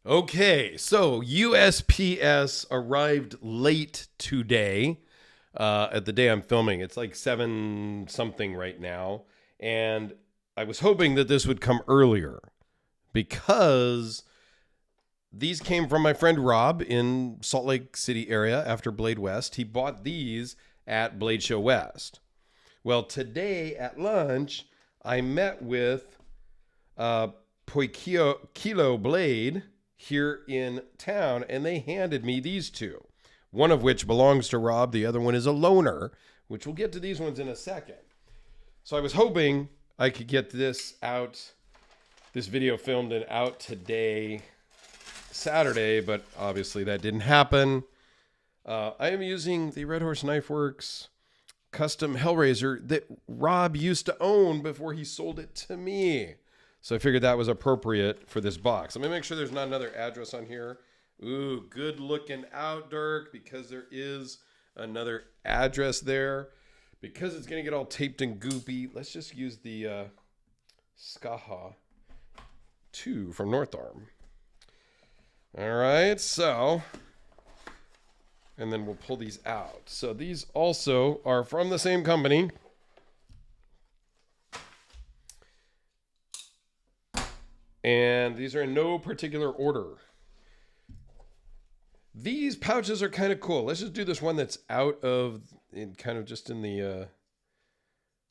Okay, so USPS arrived late today at the day I'm filming. It's like 7 something right now. And I was hoping that this would come earlier because these came from my friend Rob in Salt Lake City area after Blade West. He bought these at Blade Show West. Well, today at lunch, I met with Poikilo Blade here in town, and they handed me these two. One of which belongs to Rob. The other one is a loaner, which we'll get to these ones in a second. So I was hoping I could get this video filmed and out today, Saturday, but obviously that didn't happen. I am using the Red Horse Knife Works custom Hellraiser that Rob used to own before he sold it to me. So I figured that was appropriate for this box. Let me make sure there's not another address on here. Ooh, good looking out, Dirk, because there is another address there. Because it's going to get all taped and goopy, let's just use the Skaha 2 from North Arm. All right, so, and then we'll pull these out. So these also are from the same company. And these are in no particular order. These pouches are kind of cool. Let's just do this one that's out of, kind of just in the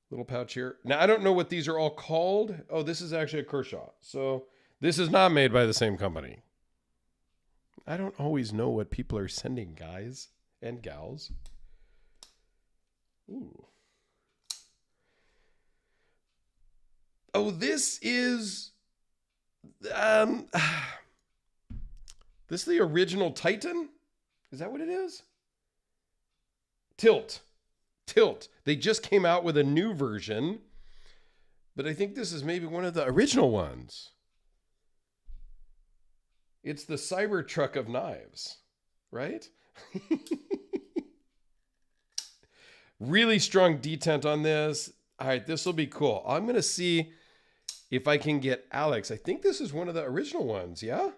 little pouch here. Now, I don't know what these are all called. Oh, this is actually a Kershaw. So this is not made by the same company. I don't always know what people are sending, guys and gals. Ooh. Oh, this is... this is the original Titan? Is that what it is? Tilt. They just came out with a new version, but I think this is maybe one of the original ones. It's the Cybertruck of knives, right? Really strong detent on this. All right, this will be cool. I'm going to see if I can get Alex. I think this is one of the original ones, yeah?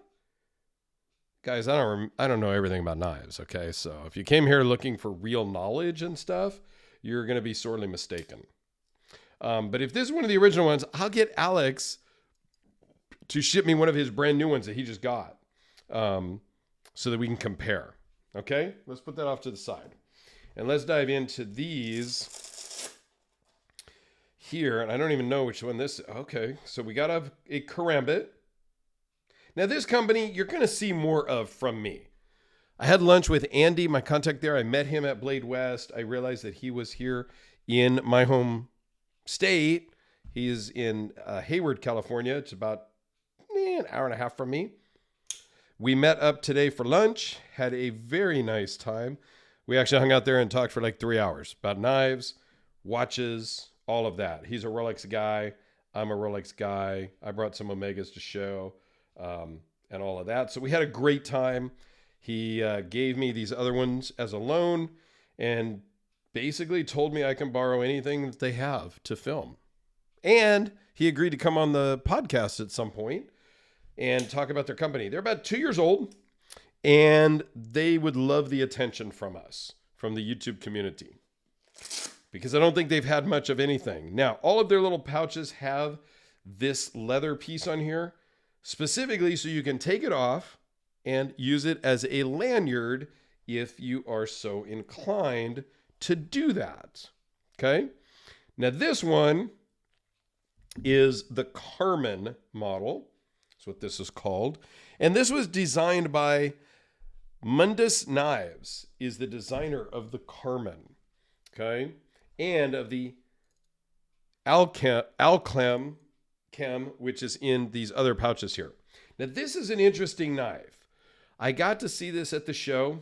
Guys, I don't know everything about knives, okay? So if you came here looking for real knowledge and stuff, you're going to be sorely mistaken. But if this is one of the original ones, I'll get Alex to ship me one of his brand new ones that he just got, so that we can compare, okay? Let's put that off to the side. And let's dive into these here, and I don't even know which one this is. Okay, so we got a Karambit. Now this company, you're going to see more of from me. I had lunch with Andy, my contact there. I met him at Blade West. I realized that he was here in my home state. He is in Hayward, California. It's about an hour and a half from me. We met up today for lunch, had a very nice time. We actually hung out there and talked for like 3 hours about knives, watches, all of that. He's a Rolex guy. I'm a Rolex guy. I brought some Omegas to show, and all of that. So we had a great time. He gave me these other ones as a loan and basically told me I can borrow anything that they have to film. And he agreed to come on the podcast at some point and talk about their company. They're about 2 years old, and they would love the attention from us, from the YouTube community, because I don't think they've had much of anything. Now, all of their little pouches have this leather piece on here, specifically so you can take it off and use it as a lanyard if you are so inclined to do that. Okay? Now, this one is the Carmen model. That's what this is called. And this was designed by Mundus Knives, is the designer of the Carmen. Okay? And of the Alem, which is in these other pouches here. Now, this is an interesting knife. I got to see this at the show,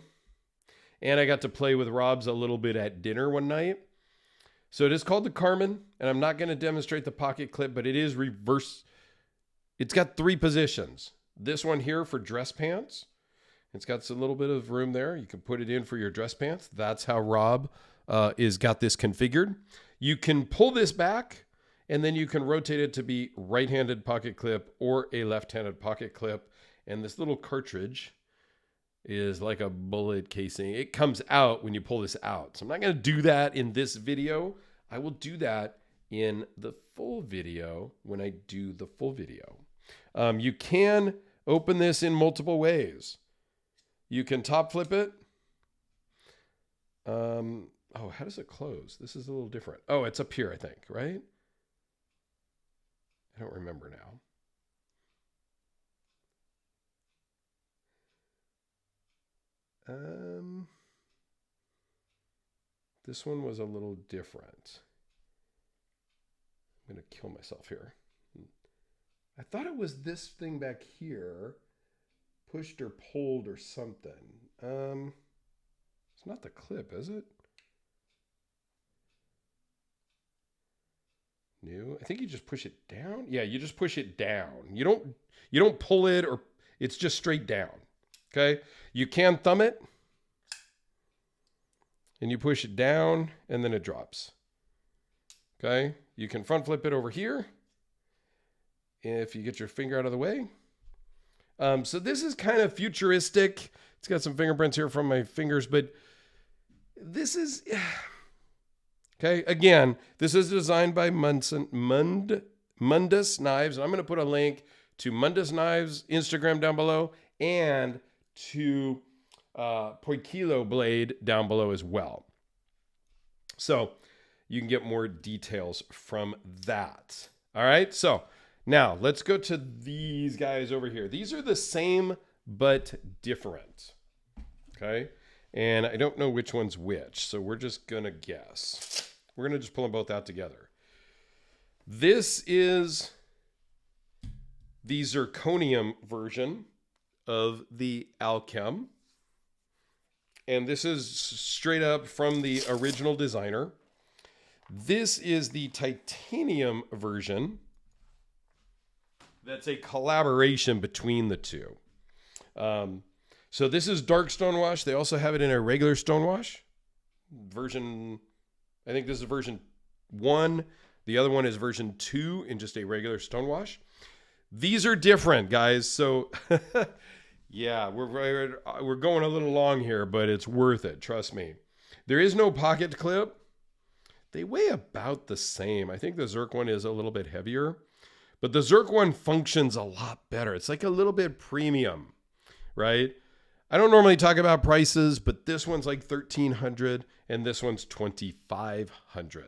and I got to play with Rob's a little bit at dinner one night. So it is called the Carmen, and I'm not going to demonstrate the pocket clip, but it is reverse. It's got 3 positions. This one here for dress pants. It's got a little bit of room there. You can put it in for your dress pants. That's how Rob is got this configured. You can pull this back, and then you can rotate it to be right-handed pocket clip or a left-handed pocket clip. And this little cartridge is like a bullet casing. It comes out when you pull this out. So I'm not going to do that in this video. I will do that in the full video when I do the full video. You can open this in multiple ways. You can top flip it. Oh, how does it close? This is a little different. Oh, it's up here, I think, right? I don't remember now. This one was a little different. I'm going to kill myself here. I thought it was this thing back here, pushed or pulled or something. It's not the clip, is it? New. I think you just push it down. Yeah, you just push it down. You don't pull it, or it's just straight down. Okay? You can thumb it, and you push it down, and then it drops. Okay? You can front flip it over here if you get your finger out of the way. So this is kind of futuristic. It's got some fingerprints here from my fingers, but this is... Okay, again, this is designed by Mundus Knives. And I'm going to put a link to Mundus Knives Instagram down below and to Poikilo blade down below as well. So you can get more details from that. All right, so now let's go to these guys over here. These are the same but different. Okay, and I don't know which one's which, so we're just going to guess. We're going to just pull them both out together. This is the zirconium version of the Alem. And this is straight up from the original designer. This is the titanium version. That's a collaboration between the two. So this is dark stonewash. They also have it in a regular stonewash version. I think this is version 1. The other one is version 2 in just a regular stonewash. These are different, guys. So yeah, we're going a little long here, but it's worth it. Trust me. There is no pocket clip. They weigh about the same. I think the Zirc one is a little bit heavier, but the Zirc one functions a lot better. It's like a little bit premium, right? I don't normally talk about prices, but this one's like $1,300 and this one's $2,500.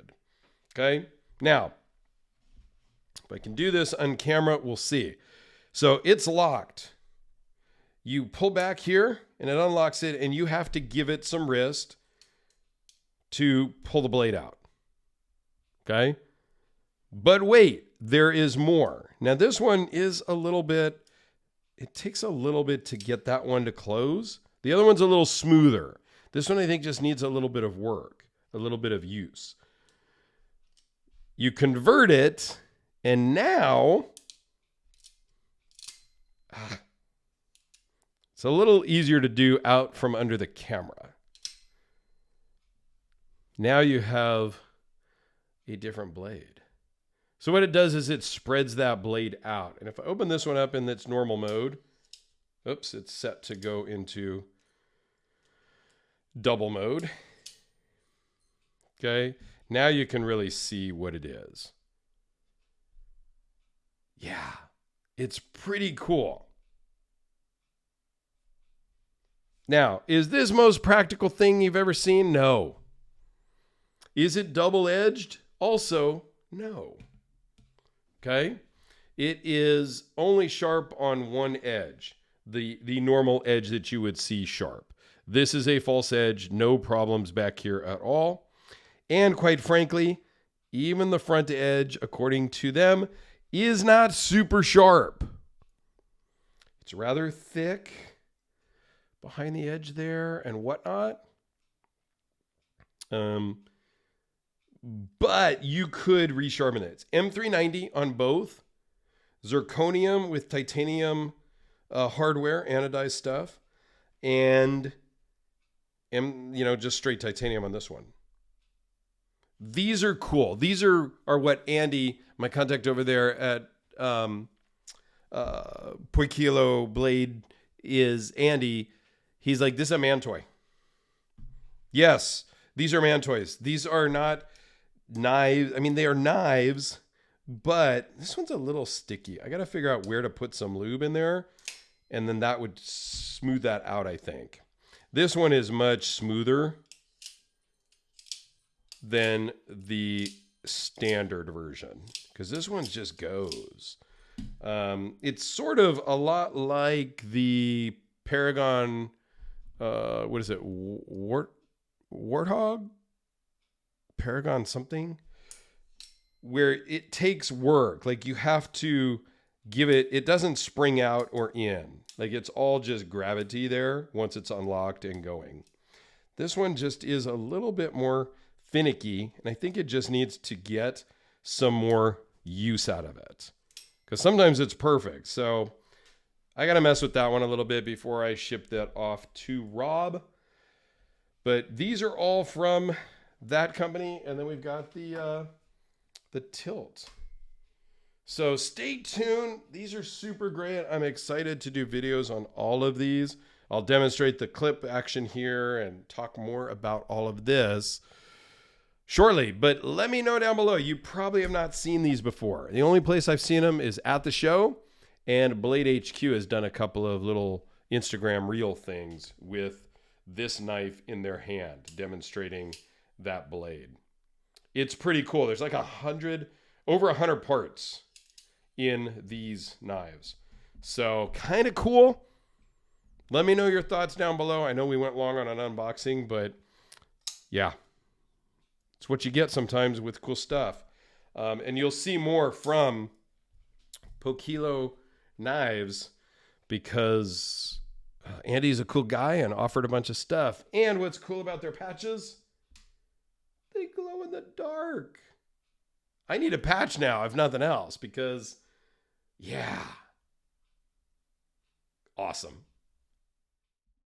Okay. Now, if I can do this on camera, we'll see. So it's locked. You pull back here and it unlocks it, and you have to give it some wrist to pull the blade out. Okay. But wait, there is more. Now this one is a little bit, it takes a little bit to get that one to close. The other one's a little smoother. This one I think just needs a little bit of work, a little bit of use. You convert it, and now it's a little easier to do out from under the camera. Now you have a different blade. So what it does is it spreads that blade out. And if I open this one up in its normal mode, oops, it's set to go into double mode. Okay, now you can really see what it is. Yeah, it's pretty cool. Now, is this most practical thing you've ever seen? No. Is it double-edged? Also, no. Okay? It is only sharp on one edge, the normal edge that you would see sharp. This is a false edge, no problems back here at all. And quite frankly, even the front edge, according to them, is not super sharp. It's rather thick behind the edge there and whatnot. But you could resharpen it. It's M390 on both. Zirconium with titanium hardware, anodized stuff. And just straight titanium on this one. These are cool. These are what Andy, my contact over there at Poikilo blade is Andy. He's like, this is a man toy. Yes, these are man toys. These are not knives. I mean, they are knives, but this one's a little sticky. I got to figure out where to put some lube in there, and then that would smooth that out, I think. This one is much smoother than the standard version because this one just goes. It's sort of a lot like the Paragon, what is it? Warthog? Paragon something? Where it takes work. Like you have to give it doesn't spring out or in. Like it's all just gravity there once it's unlocked and going. This one just is a little bit more finicky, and I think it just needs to get some more use out of it. Because sometimes it's perfect. So I got to mess with that one a little bit before I ship that off to Rob. But these are all from that company. And then we've got the Tilt. So stay tuned. These are super great. I'm excited to do videos on all of these. I'll demonstrate the clip action here and talk more about all of this shortly, but let me know down below. You probably have not seen these before. The only place I've seen them is at the show, and Blade HQ has done a couple of little Instagram reel things with this knife in their hand, demonstrating that blade. It's pretty cool. There's like over 100 parts in these knives. So kind of cool. Let me know your thoughts down below. I know we went long on an unboxing, but yeah. It's what you get sometimes with cool stuff. And you'll see more from Poikilo knives because Andy's a cool guy and offered a bunch of stuff. And what's cool about their patches? They glow in the dark. I need a patch now, if nothing else, because, yeah. Awesome.